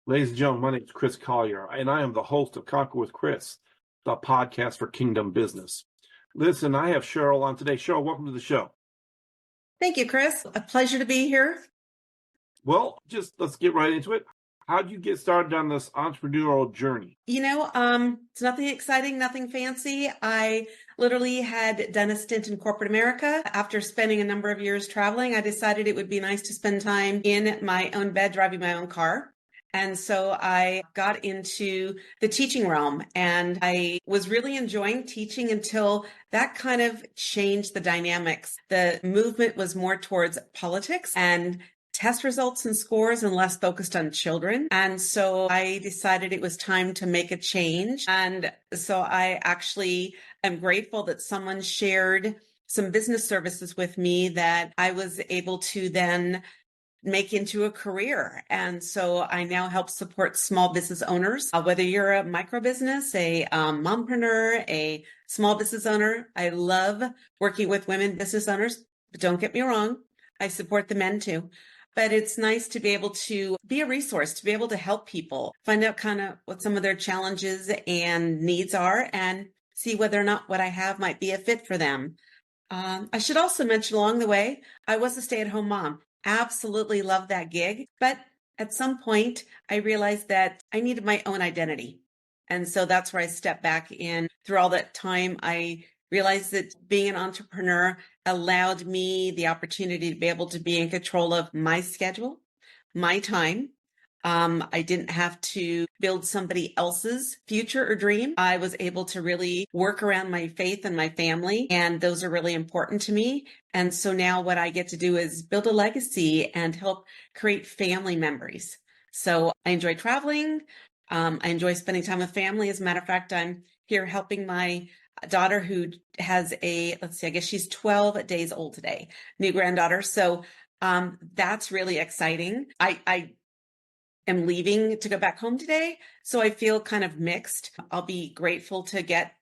Ladies and gentlemen, my name is Chris Collier, and I am the host of Conquer with Chris, the podcast for Kingdom Business. Listen, I have Cheryl on today. Cheryl, welcome to the show. Thank you, Chris. A pleasure to be here. Well, let's get right into it. How did you get started on this entrepreneurial journey? It's nothing exciting, nothing fancy. I literally had done a stint in corporate America. After spending a number of years traveling, I decided it would be nice to spend time in my own bed, driving my own car. And so I got into the teaching realm, and I was really enjoying teaching until that kind of changed the dynamics. The movement was more towards politics and test results and scores and less focused on children. And so I decided it was time to make a change. And so I actually am grateful that someone shared some business services with me that I was able to then make into a career. And so I now help support small business owners, whether you're a micro business, a mompreneur, a small business owner. I love working with women business owners, but don't get me wrong, I support the men too. But it's nice to be able to be a resource, to be able to help people find out kind of what some of their challenges and needs are and see whether or not what I have might be a fit for them. I should also mention along the way, I was a stay-at-home mom. Absolutely love that gig. But at some point, I realized that I needed my own identity. And so that's where I stepped back in. Through all that time, I realized that being an entrepreneur allowed me the opportunity to be able to be in control of my schedule, my time. I didn't have to build somebody else's future or dream. I was able to really work around my faith and my family, and those are really important to me. And so now what I get to do is build a legacy and help create family memories. So I enjoy traveling. I enjoy spending time with family. As a matter of fact, I'm here helping my daughter who has I guess she's 12 days old today, new granddaughter. So that's really exciting. I am leaving to go back home today, so I feel kind of mixed. I'll be grateful to get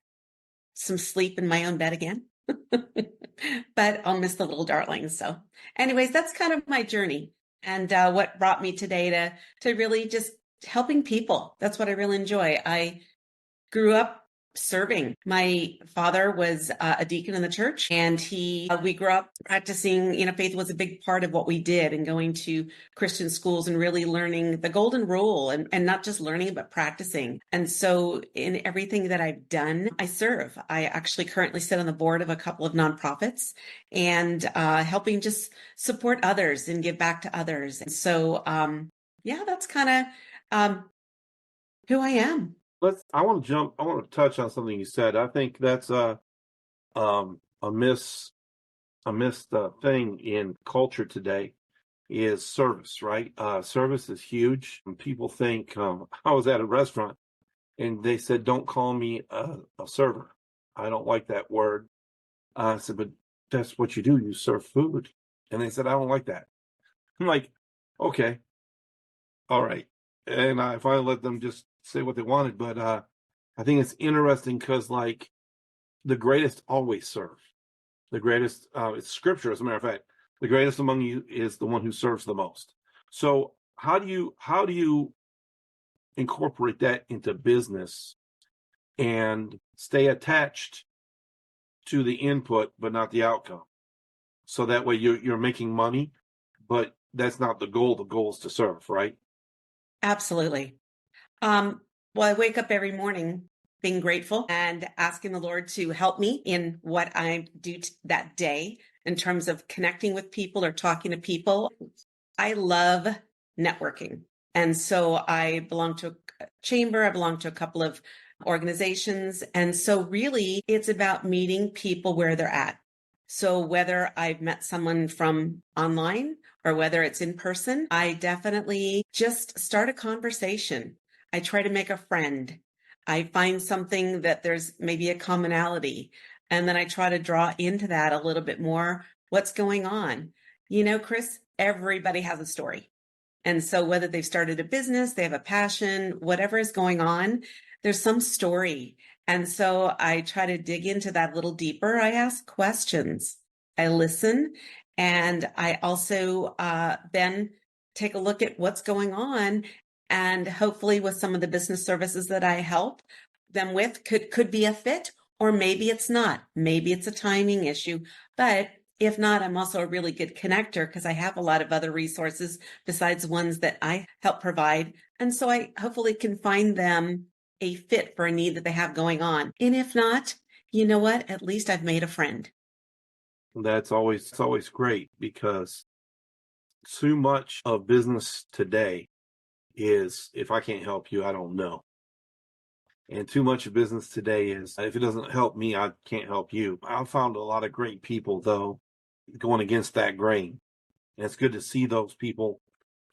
some sleep in my own bed again, but I'll miss the little darlings. So anyways, that's kind of my journey and what brought me today to really just helping people. That's what I really enjoy. I grew up serving. My father was a deacon in the church, and we grew up practicing, faith was a big part of what we did, and going to Christian schools and really learning the golden rule and not just learning, but practicing. And so in everything that I've done, I serve. I actually currently sit on the board of a couple of nonprofits and helping just support others and give back to others. And so, that's kind of who I am. I want to touch on something you said. I think that's a missed thing in culture today is service, right? Service is huge. And people think, I was at a restaurant and they said, don't call me a server. I don't like that word. I said, but that's what you do. You serve food. And they said, I don't like that. I'm like, okay, all right. And I finally let them just say what they wanted. But I think it's interesting because, like, the greatest always serve. The greatest, it's scripture, as a matter of fact. The greatest among you is the one who serves the most. So how do you incorporate that into business and stay attached to the input but not the outcome? So that way you're making money, but that's not the goal. The goal is to serve, right? Absolutely. Well, I wake up every morning being grateful and asking the Lord to help me in what I do that day in terms of connecting with people or talking to people. I love networking. And so I belong to a chamber. I belong to a couple of organizations. And so really it's about meeting people where they're at. So whether I've met someone from online or whether it's in person, I definitely just start a conversation. I try to make a friend. I find something that there's maybe a commonality, and then I try to draw into that a little bit more. What's going on? Chris, everybody has a story. And so whether they've started a business, they have a passion, whatever is going on, there's some story. And so I try to dig into that a little deeper. I ask questions, I listen, and I also then take a look at what's going on And hopefully with some of the business services that I help them with could be a fit, or maybe it's not. Maybe it's a timing issue. But if not, I'm also a really good connector because I have a lot of other resources besides ones that I help provide. And so I hopefully can find them a fit for a need that they have going on. And if not, you know what? At least I've made a friend. That's always, it's always great because too much of business today is if I can't help you, I don't know. And too much of business today is if it doesn't help me, I can't help you. I've found a lot of great people, though, going against that grain. And it's good to see those people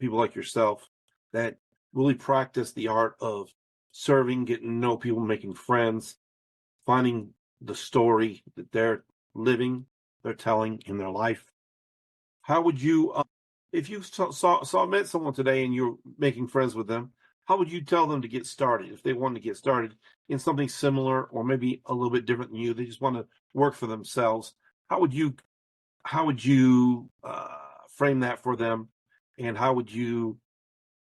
like yourself, that really practice the art of serving, getting to know people, making friends, finding the story that they're living, they're telling in their life. How would you, if you met someone today and you're making friends with them, how would you tell them to get started if they want to get started in something similar or maybe a little bit different than you? They just want to work for themselves. How would you frame that for them, and how would you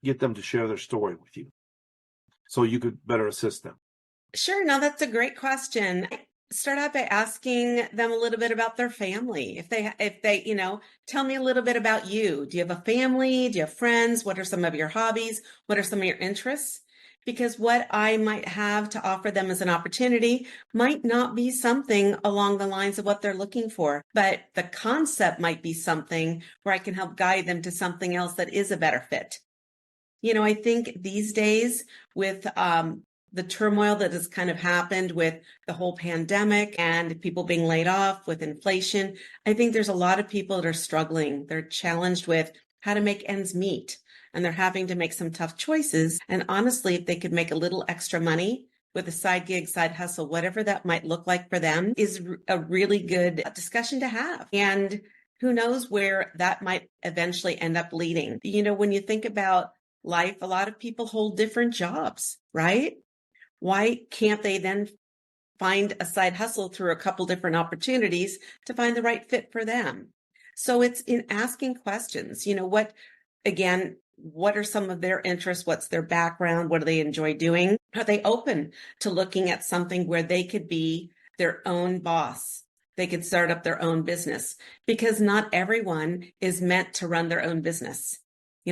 get them to share their story with you so you could better assist them? Sure. No, that's a great question. Start out by asking them a little bit about their family. If they, tell me a little bit about you. Do you have a family? Do you have friends? What are some of your hobbies? What are some of your interests? Because what I might have to offer them as an opportunity might not be something along the lines of what they're looking for, but the concept might be something where I can help guide them to something else that is a better fit. I think these days with the turmoil that has kind of happened with the whole pandemic and people being laid off with inflation, I think there's a lot of people that are struggling. They're challenged with how to make ends meet, and they're having to make some tough choices. And honestly, if they could make a little extra money with a side gig, side hustle, whatever that might look like for them, is a really good discussion to have. And who knows where that might eventually end up leading. When you think about life, a lot of people hold different jobs, right? Why can't they then find a side hustle through a couple different opportunities to find the right fit for them? So it's in asking questions, what are some of their interests? What's their background? What do they enjoy doing? Are they open to looking at something where they could be their own boss? They could start up their own business, because not everyone is meant to run their own business.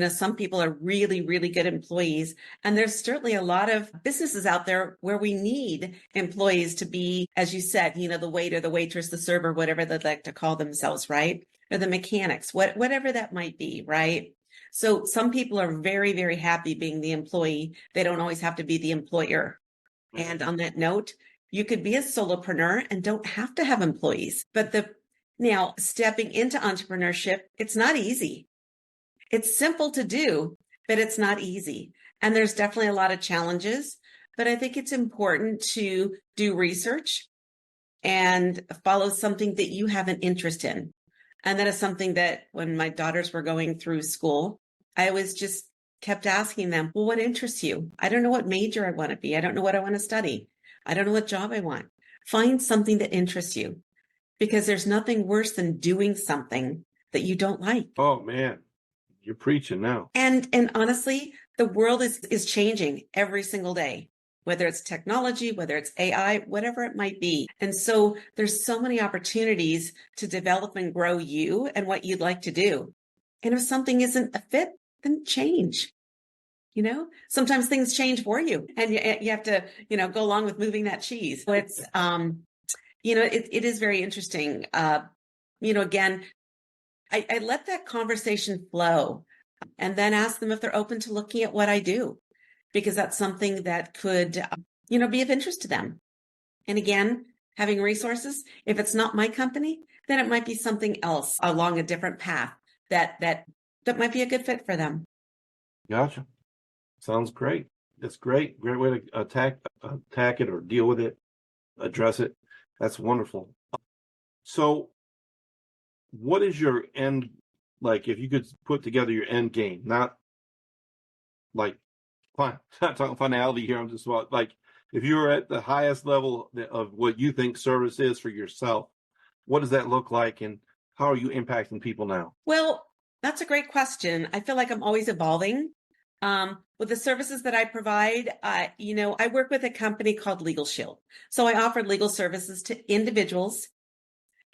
Some people are really, really good employees, and there's certainly a lot of businesses out there where we need employees to be, as you said, the waiter, the waitress, the server, whatever they'd like to call themselves, right? Or the mechanics, whatever that might be, right? So some people are very, very happy being the employee. They don't always have to be the employer. And on that note, you could be a solopreneur and don't have to have employees. But now stepping into entrepreneurship, it's not easy. It's simple to do, but it's not easy. And there's definitely a lot of challenges, but I think it's important to do research and follow something that you have an interest in. And that is something that when my daughters were going through school, I always just kept asking them, well, what interests you? I don't know what major I want to be. I don't know what I want to study. I don't know what job I want. Find something that interests you, because there's nothing worse than doing something that you don't like. Oh, man. You're preaching now. And honestly, the world is changing every single day, whether it's technology, whether it's AI, whatever it might be. And so there's so many opportunities to develop and grow you and what you'd like to do. And if something isn't a fit, then change. Sometimes things change for you, and you have to, go along with moving that cheese. So it's, it is very interesting. Again, I let that conversation flow and then ask them if they're open to looking at what I do, because that's something that could, be of interest to them. And again, having resources, if it's not my company, then it might be something else along a different path that might be a good fit for them. Gotcha. Sounds great. That's great. Great way to attack it or deal with it, address it. That's wonderful. So what is your end, like, if you could put together your end game, not talking finality here, I'm just about, like, if you were at the highest level of what you think service is for yourself, what does that look like, and how are you impacting people now? Well, that's a great question. I feel like I'm always evolving. With the services that I provide, I work with a company called Legal Shield. So I offer legal services to individuals.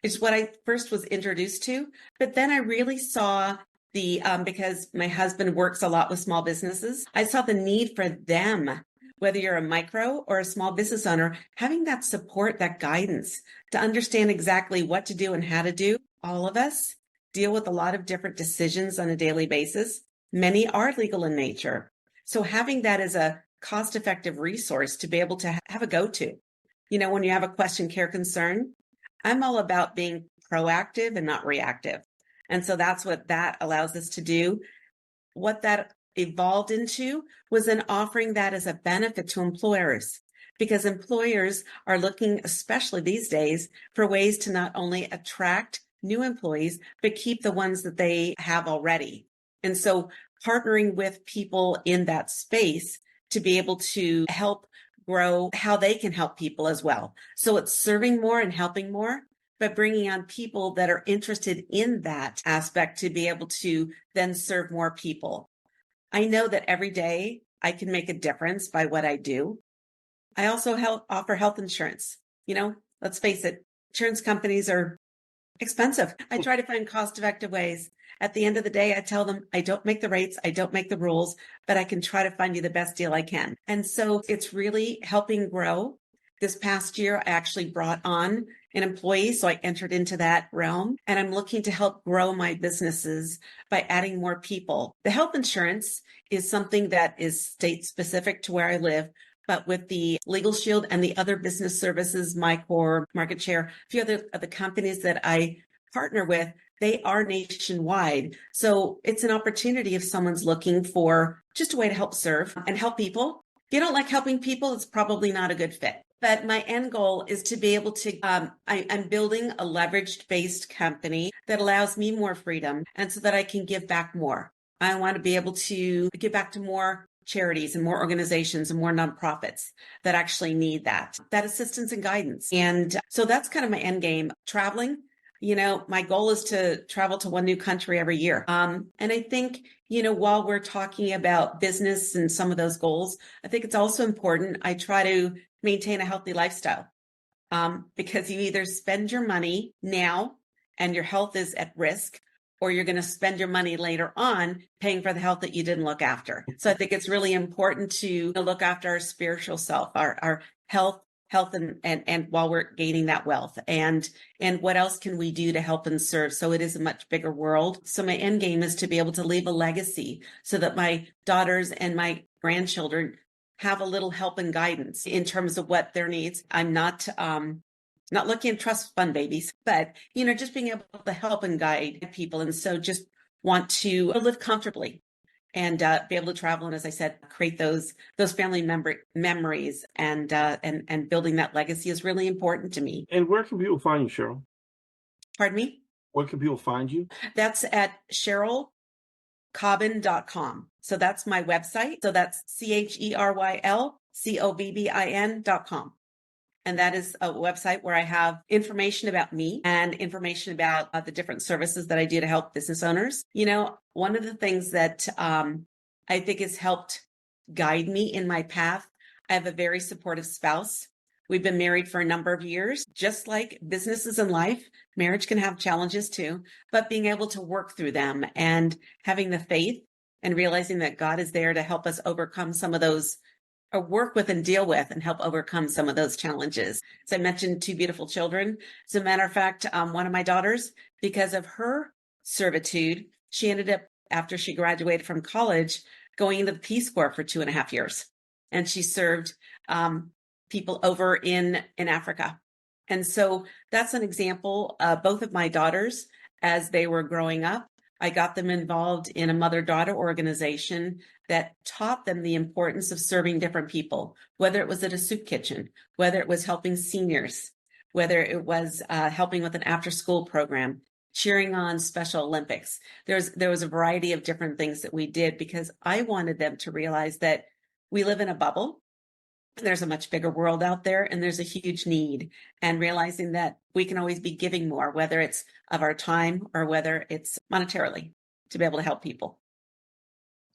It's what I first was introduced to. But then I really saw because my husband works a lot with small businesses, I saw the need for them, whether you're a micro or a small business owner, having that support, that guidance to understand exactly what to do and how to do. All of us deal with a lot of different decisions on a daily basis. Many are legal in nature. So having that as a cost-effective resource to be able to have a go-to, when you have a question, care, concern, I'm all about being proactive and not reactive. And so that's what that allows us to do. What that evolved into was an offering that as a benefit to employers, because employers are looking, especially these days, for ways to not only attract new employees, but keep the ones that they have already. And so partnering with people in that space to be able to help grow how they can help people as well. So it's serving more and helping more, but bringing on people that are interested in that aspect to be able to then serve more people. I know that every day I can make a difference by what I do. I also offer health insurance. Let's face it, insurance companies are expensive. I try to find cost-effective ways. At the end of the day, I tell them, I don't make the rates, I don't make the rules, but I can try to find you the best deal I can. And so it's really helping grow. This past year, I actually brought on an employee, so I entered into that realm, and I'm looking to help grow my businesses by adding more people. The health insurance is something that is state specific to where I live, but with the Legal Shield and the other business services, my core market share, a few other of the companies that I partner with, they are nationwide. So it's an opportunity if someone's looking for just a way to help serve and help people. If you don't like helping people, it's probably not a good fit. But my end goal is to be able to, I'm building a leveraged based company that allows me more freedom and so that I can give back more. I want to be able to give back to more charities and more organizations and more nonprofits that actually need that assistance and guidance. And so that's kind of my end game. Traveling, my goal is to travel to one new country every year. And I think, while we're talking about business and some of those goals, I think it's also important I try to maintain a healthy lifestyle, because you either spend your money now and your health is at risk, or you're going to spend your money later on paying for the health that you didn't look after. So I think it's really important to look after our spiritual self, our health and while we're gaining that wealth, and what else can we do to help and serve? So it is a much bigger world. So my end game is to be able to leave a legacy so that my daughters and my grandchildren have a little help and guidance in terms of what their needs. I'm not looking at trust fund babies, but, just being able to help and guide people. And so just want to live comfortably and be able to travel. And as I said, create those family memories and building that legacy is really important to me. And where can people find you, Cheryl? Pardon me? Where can people find you? That's at CherylCobbin.com. So that's my website. So that's CherylCobbin.com. And that is a website where I have information about me and information about the different services that I do to help business owners. One of the things that I think has helped guide me in my path, I have a very supportive spouse. We've been married for a number of years. Just like businesses in life, marriage can have challenges too, but being able to work through them and having the faith and realizing that God is there to help us overcome some of those, or work with and deal with and help overcome some of those challenges. As I mentioned, 2 beautiful children. As a matter of fact, one of my daughters, because of her servitude, she ended up, after she graduated from college, going into the Peace Corps for 2.5 years. And she served people over in Africa. And so that's an example. Both of my daughters, as they were growing up, I got them involved in a mother-daughter organization that taught them the importance of serving different people, whether it was at a soup kitchen, whether it was helping seniors, whether it was helping with an after-school program, cheering on Special Olympics. There was a variety of different things that we did because I wanted them to realize that we live in a bubble. There's a much bigger world out there and there's a huge need, and realizing that we can always be giving more, whether it's of our time or whether it's monetarily, to be able to help people.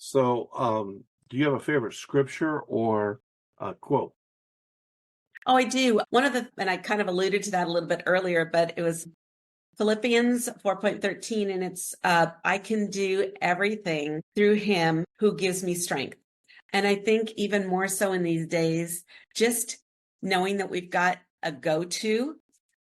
So, do you have a favorite scripture or quote? Oh, I do. And I kind of alluded to that a little bit earlier, but it was Philippians 4.13, and it's, I can do everything through him who gives me strength. And I think even more so in these days, just knowing that we've got a go-to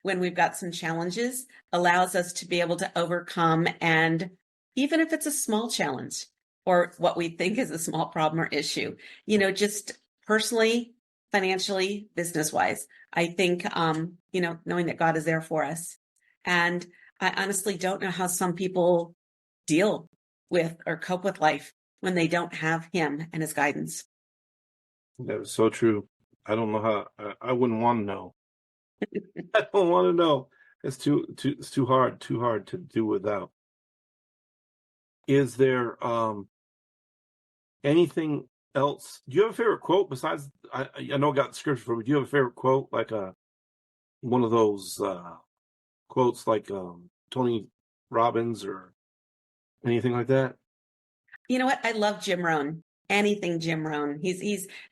when we've got some challenges allows us to be able to overcome. And even if it's a small challenge or what we think is a small problem or issue, just personally, financially, business-wise, I think, knowing that God is there for us. And I honestly don't know how some people deal with or cope with life when they don't have him and his guidance. That is so true. I don't know how. I wouldn't want to know. I don't want to know. It's too hard to do without. Is there anything else? Do you have a favorite quote besides? I know I got the scripture for, but do you have a favorite quote, like one of those quotes like Tony Robbins or anything like that? You know what? I love Jim Rohn. Anything Jim Rohn.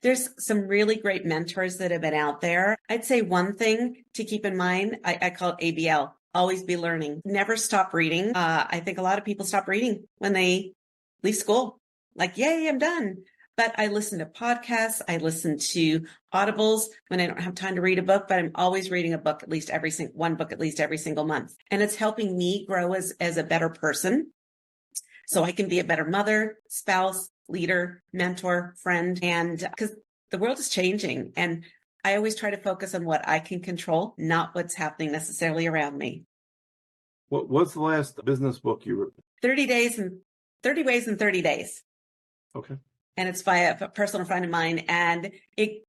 There's some really great mentors that have been out there. I'd say one thing to keep in mind, I call it ABL, always be learning. Never stop reading. I think a lot of people stop reading when they leave school. Like, yay, I'm done. But I listen to podcasts. I listen to audibles when I don't have time to read a book, but I'm always reading a book, one book at least every single month. And it's helping me grow as a better person, so I can be a better mother, spouse, leader, mentor, friend. And because the world is changing, and I always try to focus on what I can control, not what's happening necessarily around me. What's the last business book you wrote? 30 Ways in 30 Days. Okay. And it's by a personal friend of mine. And it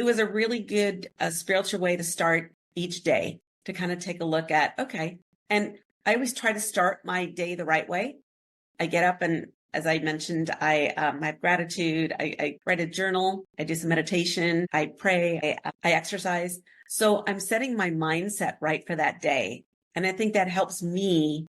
was a really good spiritual way to start each day, to kind of take a look at, okay. And I always try to start my day the right way. I get up, and as I mentioned, I have gratitude. I write a journal. I do some meditation. I pray. I exercise. So I'm setting my mindset right for that day. And I think that helps me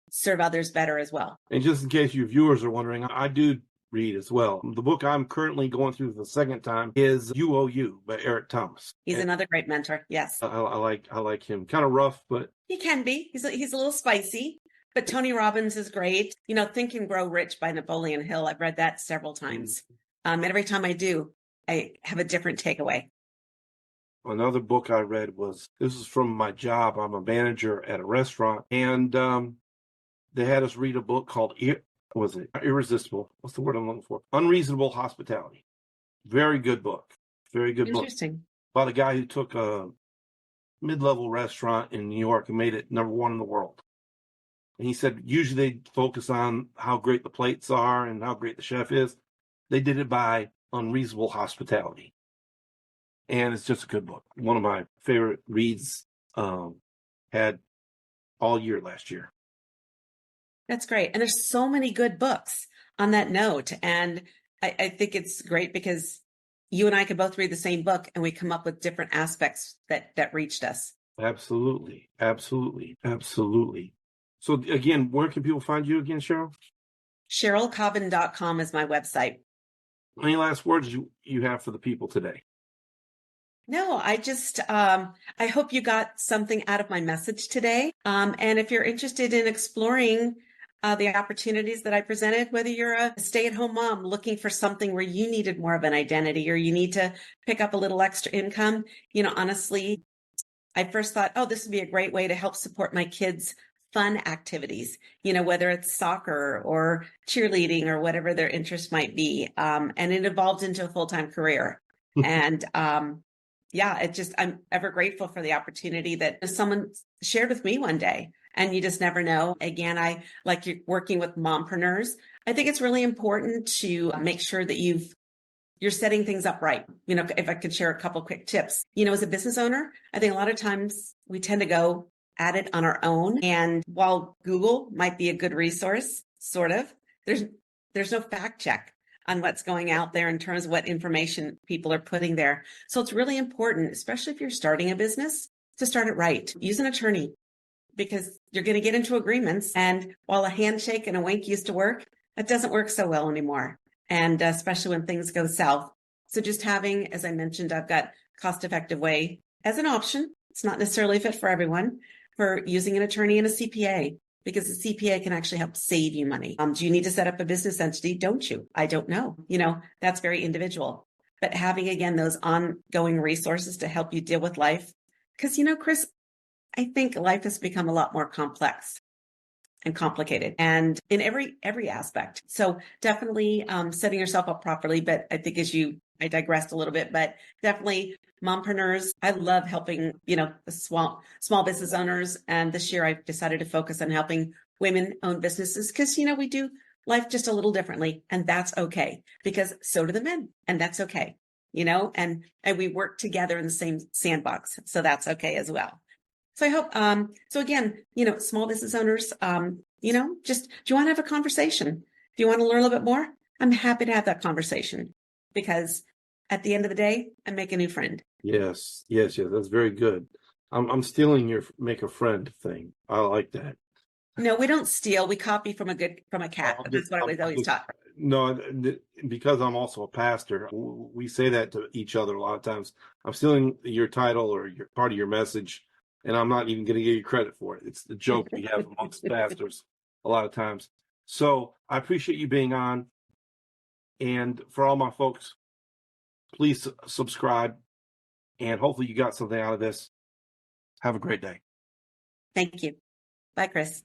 serve others better as well. And just in case you viewers are wondering, I do read as well. The book I'm currently going through the second time is You by Eric Thomas. He's another great mentor. Yes. I like him. Kind of rough, but he can be. He's a little spicy. But Tony Robbins is great. Think and Grow Rich by Napoleon Hill. I've read that several times. And every time I do, I have a different takeaway. Another book I read this is from my job. I'm a manager at a restaurant, and they had us read a book called Irresistible. What's the word I'm looking for? Unreasonable Hospitality. Very good book. Very good book. Interesting. About a guy who took a mid-level restaurant in New York and made it number one in the world. And he said, usually they focus on how great the plates are and how great the chef is. They did it by unreasonable hospitality. And it's just a good book. One of my favorite reads had all year last year. That's great. And there's so many good books on that note. And I think it's great because you and I could both read the same book and we come up with different aspects that reached us. Absolutely. So again, where can people find you again, Cheryl? CherylCobbin.com is my website. Any last words you have for the people today? No, I just, I hope you got something out of my message today. And if you're interested in exploring the opportunities that I presented, whether you're a stay-at-home mom looking for something where you needed more of an identity or you need to pick up a little extra income, honestly, I first thought, this would be a great way to help support my kids' fun activities, whether it's soccer or cheerleading or whatever their interest might be. And it evolved into a full-time career. And I'm ever grateful for the opportunity that someone shared with me one day. And you just never know. Again, I like you're working with mompreneurs. I think it's really important to make sure that you're setting things up right. If I could share a couple quick tips, as a business owner, I think a lot of times we tend to go at it on our own. And while Google might be a good resource, sort of, there's no fact check on what's going out there in terms of what information people are putting there. So it's really important, especially if you're starting a business, to start it right. Use an attorney because you're going to get into agreements. And while a handshake and a wink used to work, that doesn't work so well anymore. and especially when things go south. So just having, as I mentioned, I've got cost-effective way as an option. It's not necessarily fit for everyone, for using an attorney and a CPA, because a CPA can actually help save you money. Do you need to set up a business entity? Don't you? I don't know. That's very individual. But having, again, those ongoing resources to help you deal with life. Because, Chris, I think life has become a lot more complex and complicated, and in every aspect. So definitely setting yourself up properly. But I think I digressed a little bit, but definitely mompreneurs. I love helping, the small business owners. And this year I've decided to focus on helping women own businesses because, we do life just a little differently, and that's okay, because so do the men, and that's okay, and we work together in the same sandbox. So that's okay as well. So I hope, so again, small business owners, just, do you want to have a conversation? If you want to learn a little bit more, I'm happy to have that conversation, because at the end of the day, I make a new friend. Yes. That's very good. I'm stealing your make a friend thing. I like that. No, we don't steal. We copy from a cat. That's what I was always taught. No, because I'm also a pastor, we say that to each other a lot of times. I'm stealing your title or your part of your message, and I'm not even going to give you credit for it. It's the joke we have amongst pastors a lot of times. So I appreciate you being on. And for all my folks, please subscribe. And hopefully you got something out of this. Have a great day. Thank you. Bye, Chris.